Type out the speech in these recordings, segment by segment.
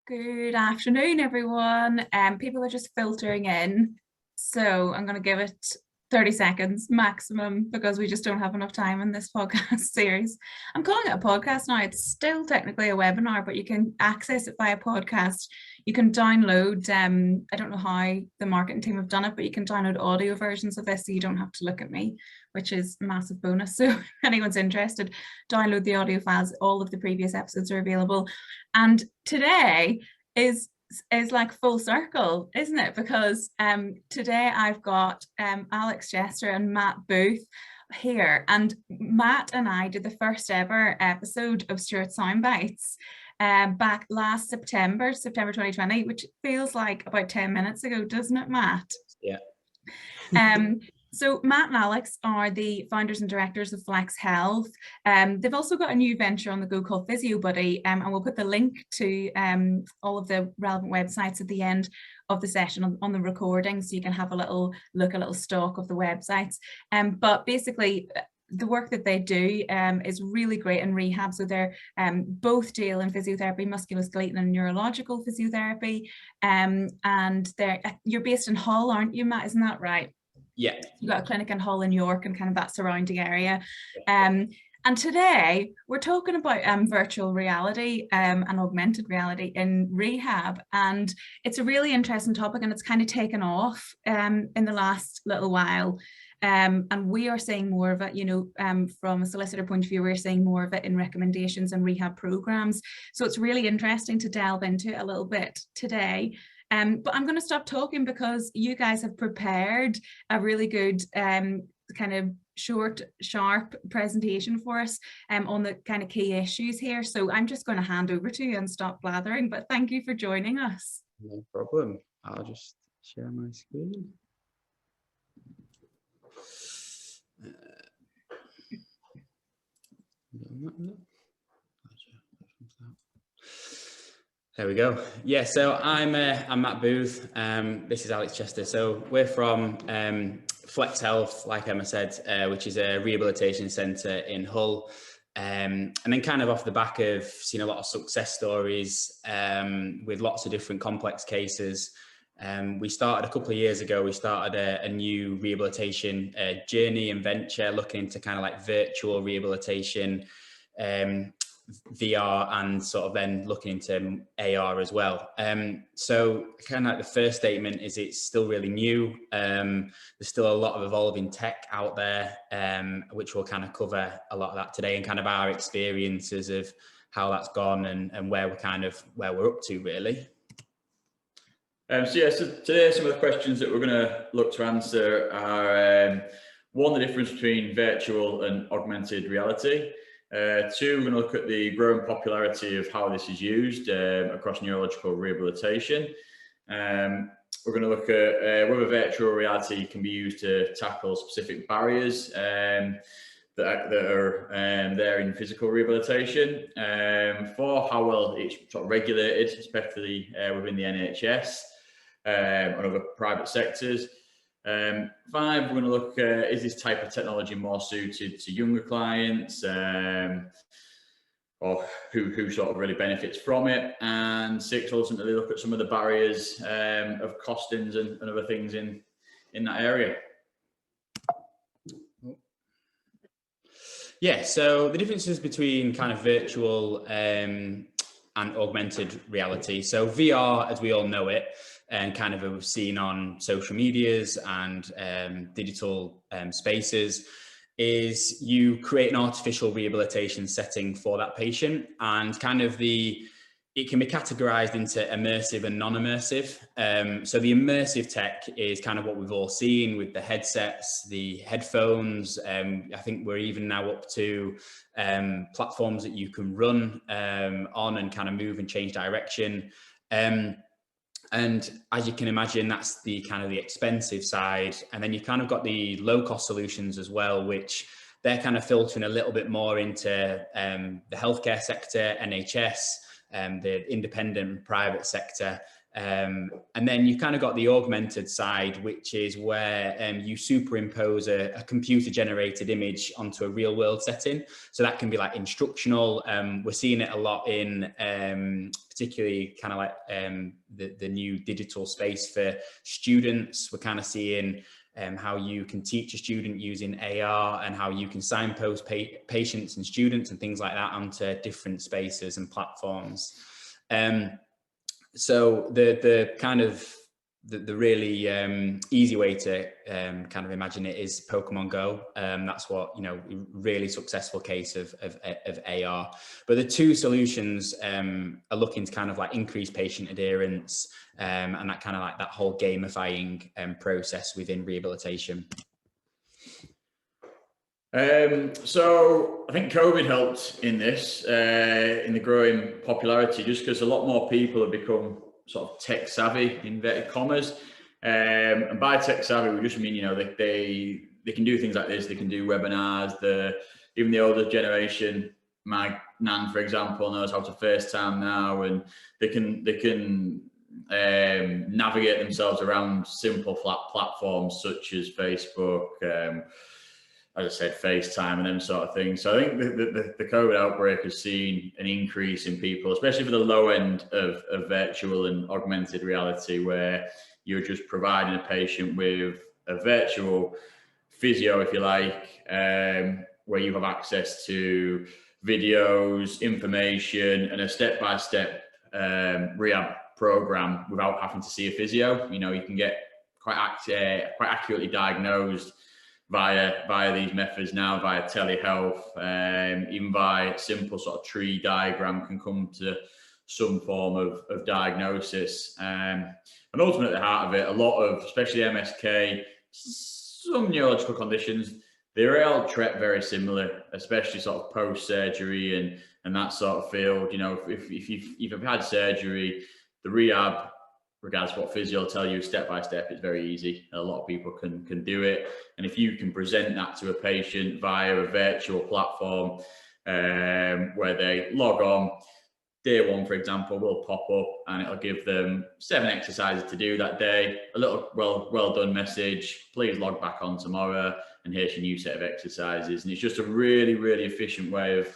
Good afternoon, everyone. People are just filtering in, so I'm going to give it 30 seconds maximum because we just don't have enough time in this podcast series. I'm calling it a podcast now. It's still technically a webinar, but you can access it via podcast. You can download, I don't know how the marketing team have done it, but you can download audio versions of this so you don't have to look at me, which is a massive bonus. So if anyone's interested, download the audio files. All of the previous episodes are available. And today is like full circle, isn't it? Because today I've got Alex Jester and Matt Booth here, and Matt and I did the first ever episode of Stewarts Soundbites back last September 2020, which feels like about 10 minutes ago, doesn't it, Matt? Yeah. So Matt and Alex are the founders and directors of Flex Health. They've also got a new venture on the go called Physio Buddy, and we'll put the link to all of the relevant websites at the end of the session on the recording, so you can have a little look, a little stalk of the websites. But basically, the work that they do is really great in rehab. So they're both deal in physiotherapy, musculoskeletal and neurological physiotherapy. And you're based in Hull, aren't you, Matt? Isn't that right? Yeah. You've got a clinic in Hull and York and kind of that surrounding area. And today we're talking about virtual reality and augmented reality in rehab. And it's a really interesting topic, and it's kind of taken off in the last little while. And we are seeing more of it, from a solicitor point of view, we're seeing more of it in recommendations and rehab programs. So it's really interesting to delve into it a little bit today. But I'm going to stop talking because you guys have prepared a really good kind of short, sharp presentation for us on the kind of key issues here. So I'm just going to hand over to you and stop blathering, but thank you for joining us. No problem. I'll just share my screen. There we go. Yeah, so I'm Matt Booth. This is Alex Chester. So we're from Flex Health, like Emma said, which is a rehabilitation centre in Hull. And then kind of off the back of seeing a lot of success stories with lots of different complex cases, we started a couple of years ago, we started a new rehabilitation journey and venture looking into kind of like virtual rehabilitation, VR, and sort of then looking into AR as well. So kind of like the first statement is it's still really new. There's still a lot of evolving tech out there, which we'll kind of cover a lot of that today, and kind of our experiences of how that's gone and where we're up to really. So today some of the questions that we're going to look to answer are one, the difference between virtual and augmented reality. Two, we're going to look at the growing popularity of how this is used across neurological rehabilitation. We're going to look at whether virtual reality can be used to tackle specific barriers that are there in physical rehabilitation. Four, how well it's sort of regulated, especially within the NHS and other private sectors. Five, we're going to look at, is this type of technology more suited to younger clients, or who sort of really benefits from it? And six, ultimately look at some of the barriers of costings and other things in that area. Yeah, so the differences between kind of virtual and augmented reality. So VR, as we all know it, and kind of we've seen on social medias and digital spaces, is you create an artificial rehabilitation setting for that patient, and kind of it can be categorized into immersive and non-immersive. So the immersive tech is kind of what we've all seen with the headsets, the headphones. I think we're even now up to platforms that you can run on and kind of move and change direction. And as you can imagine, that's the kind of the expensive side. And then you kind of got the low cost solutions as well, which they're kind of filtering a little bit more into the healthcare sector, NHS, the independent and private sector. And then you kind of got the augmented side, which is where you superimpose a computer generated image onto a real world setting. So that can be like instructional. We're seeing it a lot in particularly kind of like the new digital space for students. We're kind of seeing how you can teach a student using AR and how you can signpost patients and students and things like that onto different spaces and platforms. So the kind of the really easy way to kind of imagine it is Pokemon Go. That's what, you know, really successful case of AR. But the two solutions are looking to kind of like increase patient adherence and that kind of like that whole gamifying process within rehabilitation. So I think COVID helped in this, in the growing popularity, just because a lot more people have become sort of tech savvy, inverted commas. And by tech savvy, we just mean, you know, they can do things like this. They can do webinars. Even the older generation, my nan, for example, knows how to FaceTime now, and they can navigate themselves around simple flat platforms such as Facebook, as I said, FaceTime and them sort of things. So I think the COVID outbreak has seen an increase in people, especially for the low end of virtual and augmented reality, where you're just providing a patient with a virtual physio, if you like, where you have access to videos, information, and a step-by-step rehab program without having to see a physio. You know, you can get quite accurately diagnosed via these methods now, via telehealth, even by simple sort of tree diagram can come to some form of diagnosis. And ultimately at the heart of it, a lot of, especially MSK, some neurological conditions, they all treat very similar, especially sort of post-surgery and that sort of field. You know, if you've had surgery, the rehab, regardless of what physio will tell you, step by step, it's very easy. A lot of people can do it. And if you can present that to a patient via a virtual platform where they log on, day one, for example, will pop up and it'll give them 7 exercises to do that day, a little well done message, please log back on tomorrow, and here's your new set of exercises. And it's just a really, really efficient way of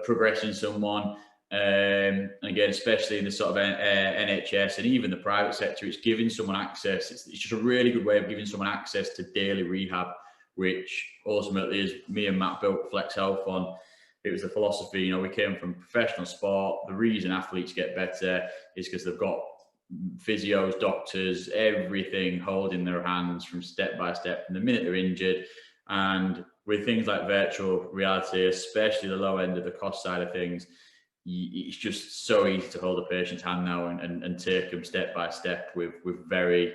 progressing someone. And again, especially in the sort of NHS and even the private sector, it's giving someone access. It's just a really good way of giving someone access to daily rehab, which ultimately is me and Matt built Flex Health on. It was the philosophy, you know, we came from professional sport. The reason athletes get better is because they've got physios, doctors, everything holding their hands from step by step from the minute they're injured. And with things like virtual reality, especially the low end of the cost side of things, it's just so easy to hold a patient's hand now and take them step by step with very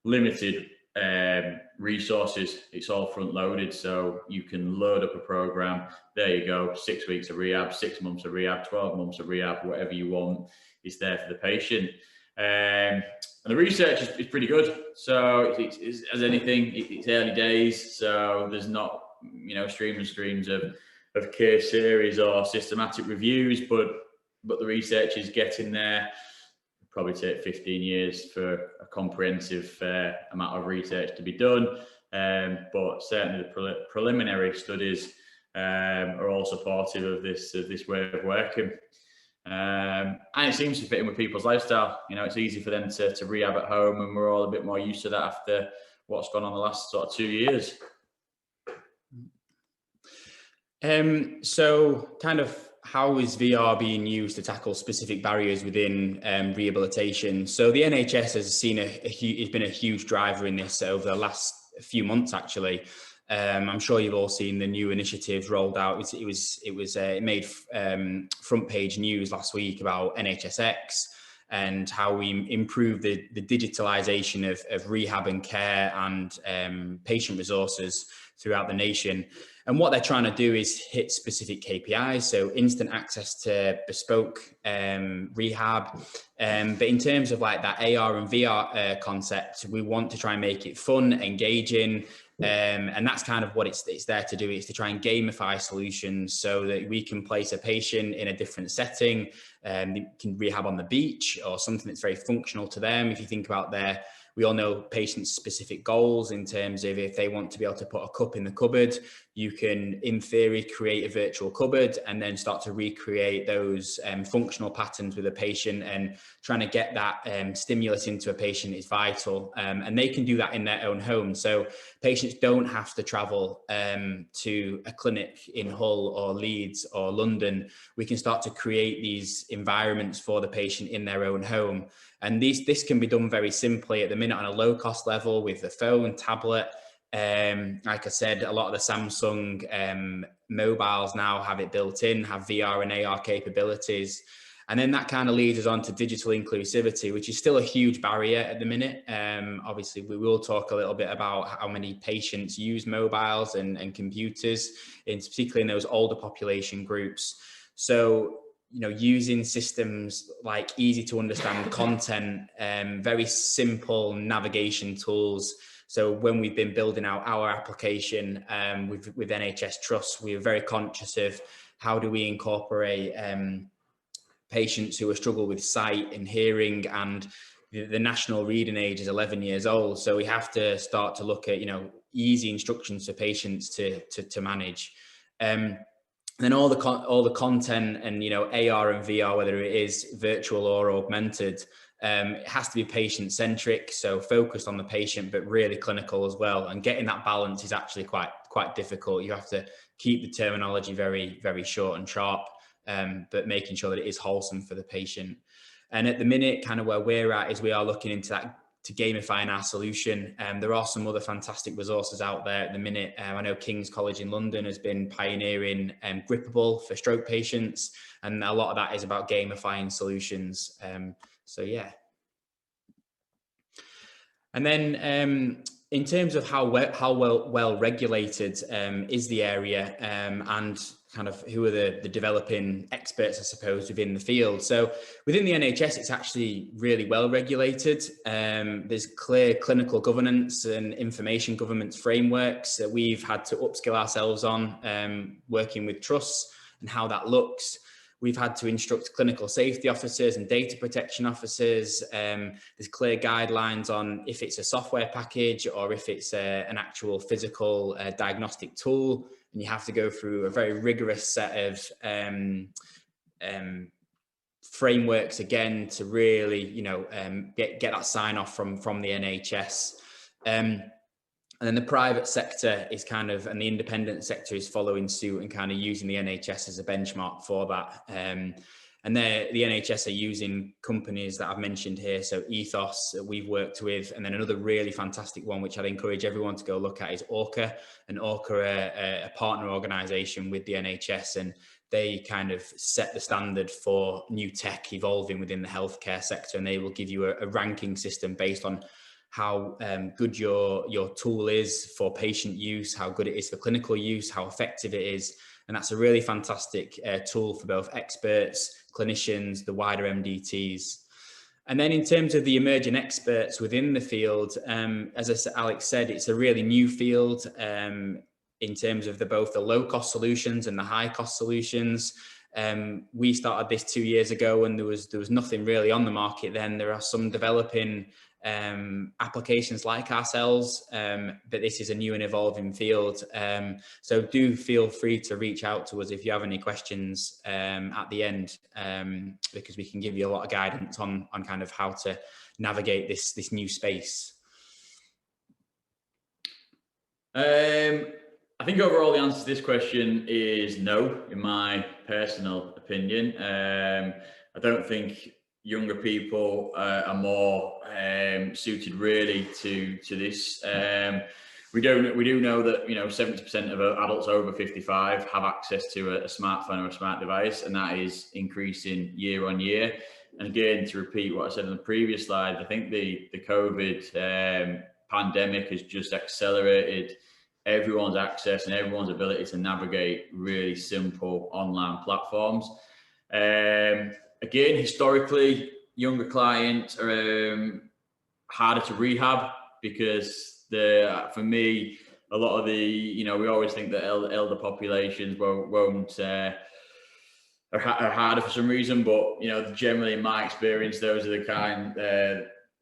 limited resources. It's all front loaded, so you can load up a program. There you go, 6 weeks of rehab, 6 months of rehab, 12 months of rehab, whatever you want is there for the patient. And the research is pretty good. So it's as anything, it's early days, so there's not, you know, streams and streams of case series or systematic reviews, but the research is getting there. It'll probably take 15 years for a comprehensive amount of research to be done, but certainly the preliminary studies are all supportive of this way of working. And it seems to fit in with people's lifestyle. You know, it's easy for them to rehab at home, and we're all a bit more used to that after what's gone on the last sort of 2 years. So kind of how is VR being used to tackle specific barriers within rehabilitation? So the NHS has seen it's been a huge driver in this over the last few months, actually. I'm sure you've all seen the new initiatives rolled out. It made front page news last week about NHSX and how we improve the digitalization of rehab and care and patient resources throughout the nation. And what they're trying to do is hit specific KPIs, so instant access to bespoke rehab. But in terms of like that AR and VR concept, we want to try and make it fun, engaging, And that's kind of what it's there to do. It's to try and gamify solutions so that we can place a patient in a different setting. They can rehab on the beach or something that's very functional to them. If you think about we all know patients' specific goals in terms of if they want to be able to put a cup in the cupboard, you can, in theory, create a virtual cupboard and then start to recreate those functional patterns with a patient, and trying to get that stimulus into a patient is vital. And they can do that in their own home. So patients don't have to travel to a clinic in Hull or Leeds or London. We can start to create these environments for the patient in their own home. And this can be done very simply at the minute on a low cost level with the phone, tablet. Like I said, a lot of the Samsung mobiles now have it built in, have VR and AR capabilities. And then that kind of leads us on to digital inclusivity, which is still a huge barrier at the minute. Obviously, we will talk a little bit about how many patients use mobiles and computers, particularly in those older population groups. So, using systems like easy to understand content, very simple navigation tools. So when we've been building out our application with NHS Trust, we are very conscious of how do we incorporate patients who struggle with sight and hearing, and the national reading age is 11 years old. So we have to start to look at, easy instructions for patients to manage. Then all the content and, AR and VR, whether it is virtual or augmented, it has to be patient centric. So focused on the patient, but really clinical as well. And getting that balance is actually quite difficult. You have to keep the terminology very, very short and sharp, but making sure that it is wholesome for the patient. And at the minute, kind of where we're at is we are looking into that, to gamifying our solution. There are some other fantastic resources out there at the minute. I know King's College in London has been pioneering Grippable for stroke patients, and a lot of that is about gamifying solutions. So yeah. And then in terms of how well regulated is the area, and kind of who are the developing experts, I suppose, within the field. So within the NHS, it's actually really well regulated. There's clear clinical governance and information governance frameworks that we've had to upskill ourselves on, working with trusts and how that looks. We've had to instruct clinical safety officers and data protection officers. There's clear guidelines on if it's a software package or if it's an actual physical diagnostic tool. And you have to go through a very rigorous set of frameworks again to really, get that sign off from the NHS. And then the private sector is and the independent sector is following suit and kind of using the NHS as a benchmark for that. And the NHS are using companies that I've mentioned here. So Ethos that we've worked with, and then another really fantastic one, which I'd encourage everyone to go look at, is Orca. And Orca are a partner organisation with the NHS, and they kind of set the standard for new tech evolving within the healthcare sector. And they will give you a ranking system based on how good your tool is for patient use, how good it is for clinical use, how effective it is. And that's a really fantastic tool for both experts, clinicians, the wider MDTs. And then in terms of the emerging experts within the field, as Alex said, it's a really new field in terms of both the low-cost solutions and the high-cost solutions. We started this 2 years ago, and there was nothing really on the market then. There are some developing applications like ourselves, but this is a new and evolving field. So do feel free to reach out to us if you have any questions at the end, because we can give you a lot of guidance on kind of how to navigate this new space. I think overall the answer to this question is no, in my personal opinion. I don't think younger people are more suited really to this. We do know that 70% of adults over 55 have access to a smartphone or a smart device, and that is increasing year on year. And again, to repeat what I said in the previous slide, I think the COVID pandemic has just accelerated everyone's access and everyone's ability to navigate really simple online platforms. Again, historically, younger clients are harder to rehab because for me, a a lot of the, you know, we always think that elder populations won't are harder for some reason, but you know, generally in my experience, those are the kind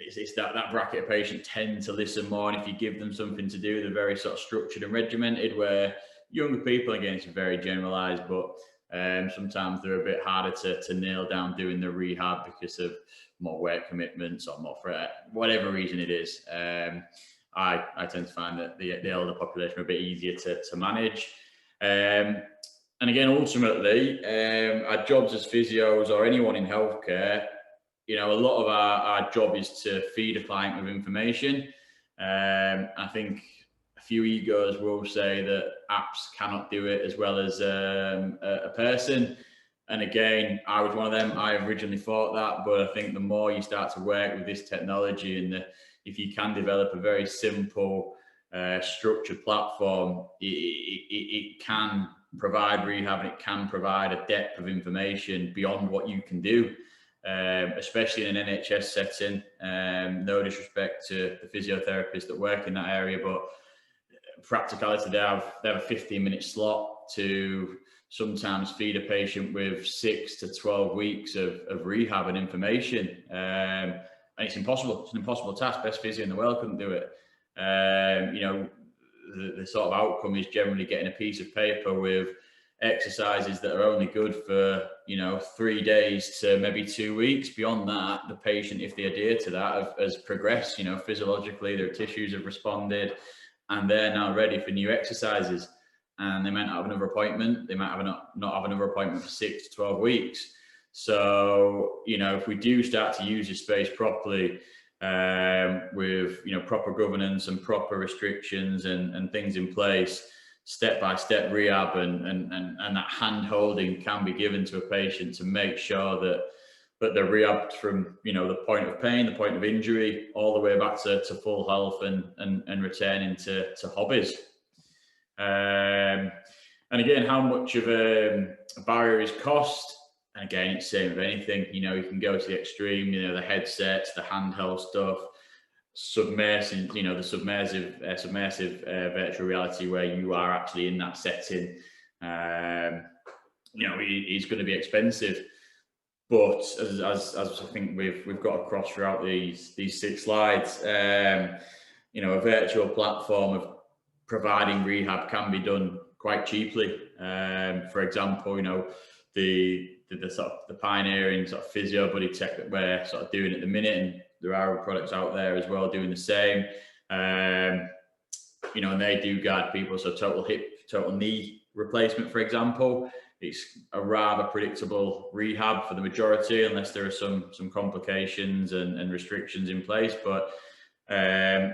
it's that bracket of patient tend to listen more, and if you give them something to do, they're very sort of structured and regimented. Where younger people, again, it's very generalized, but sometimes they're a bit harder to nail down doing the rehab because of more work commitments or more for whatever reason it is. I tend to find that the elder population are a bit easier to manage. And again, ultimately, our jobs as physios or anyone in healthcare, you know, a lot of our job is to feed a client with information. I think a few egos will say that apps cannot do it as well as a person. And again, I was one of them. I originally thought that, but I think the more you start to work with this technology, and if you can develop a very simple, structured platform, it can provide rehab, and it can provide a depth of information beyond what you can do, especially in an NHS setting. No disrespect to the physiotherapists that work in that area, but practicality, they have a 15-minute slot to sometimes feed a patient with 6 to 12 weeks of rehab and information. And it's impossible. It's an impossible task. Best physio in the world couldn't do it. You know, the sort of outcome is generally getting a piece of paper with exercises that are only good for, you know, 3 days to maybe 2 weeks. Beyond that, the patient, if they adhere to that, has progressed, you know, physiologically, their tissues have responded, and they're now ready for new exercises. And they might not have another appointment. They might have not have another appointment for 6 to 12 weeks. So, you know, if we do start to use this space properly, with, you know, proper governance and proper restrictions and things in place, step-by-step rehab and that hand holding can be given to a patient to make sure that they're rehabbed from, you know, the point of pain, the point of injury, all the way back to full health and returning to hobbies. And again, how much of a barrier is cost? And again, it's the same with anything. You know, you can go to the extreme, you know, the headsets, the handheld stuff, submersive, you know, the submersive virtual reality where you are actually in that setting. You know, it's going to be expensive. But as I think we've got across throughout these 6 slides, you know, a virtual platform of providing rehab can be done quite cheaply. For example, you know, the sort of the pioneering sort of physio buddy tech that we're sort of doing at the minute, and there are products out there as well doing the same. You know, and they do guide people. So total hip, total knee replacement, for example, it's a rather predictable rehab for the majority, unless there are some complications and restrictions in place. But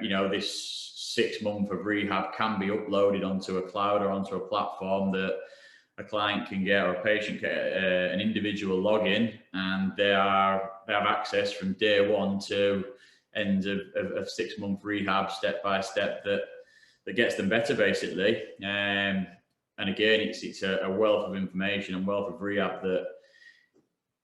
you know, this 6 months of rehab can be uploaded onto a cloud or onto a platform that a client can get, or a patient can get, an individual login, and they have access from day 1 to end of 6 month rehab, step by step, that gets them better, basically. And again, it's a wealth of information and wealth of rehab that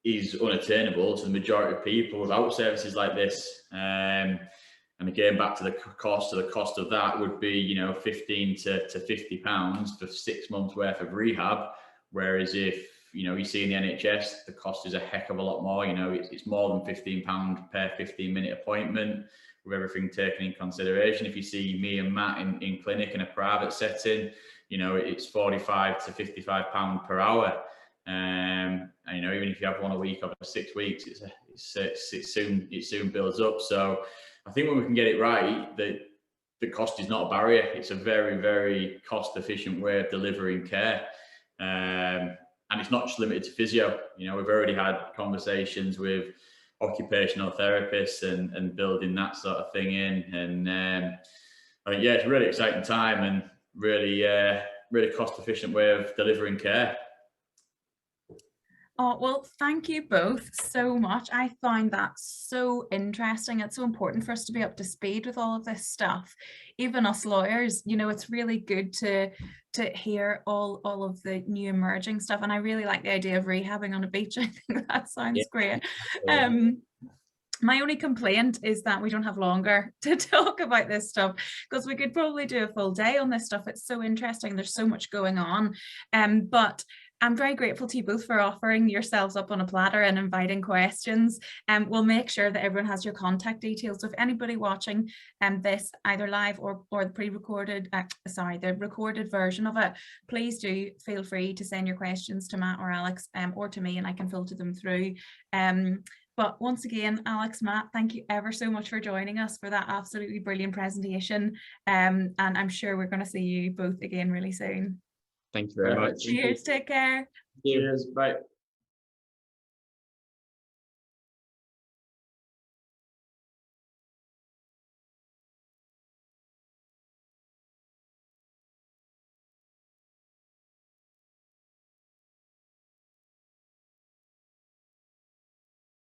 is unattainable to the majority of people without services like this. And again, back to the cost. So the cost of that would be, you know, £15 to £50 for 6 months worth of rehab. Whereas if, you know, you see in the NHS, the cost is a heck of a lot more. You know, it's more than £15 per 15-minute appointment, with everything taken in consideration. If you see me and Matt in clinic in a private setting, you know, it's £45 to £55 per hour. And you know, even if you have one a week over 6 weeks, it soon builds up. So I think when we can get it right, the cost is not a barrier. It's a very, very cost efficient way of delivering care. And it's not just limited to physio. You know, we've already had conversations with occupational therapists and building that sort of thing in. And I think, yeah, it's a really exciting time and really, really cost efficient way of delivering care. Oh, well, thank you both so much. I find that so interesting. It's so important for us to be up to speed with all of this stuff. Even us lawyers, you know, it's really good to hear all of the new emerging stuff. And I really like the idea of rehabbing on a beach. I think that sounds great. My only complaint is that we don't have longer to talk about this stuff, because we could probably do a full day on this stuff. It's so interesting. There's so much going on. But I'm very grateful to you both for offering yourselves up on a platter and inviting questions. We'll make sure that everyone has your contact details. So if anybody watching this either live or the pre-recorded, the recorded version of it, please do feel free to send your questions to Matt or Alex or to me, and I can filter them through. But once again, Alex, Matt, thank you ever so much for joining us for that absolutely brilliant presentation. And I'm sure we're going to see you both again really soon. Thank you very much. Cheers, take care. Cheers, bye.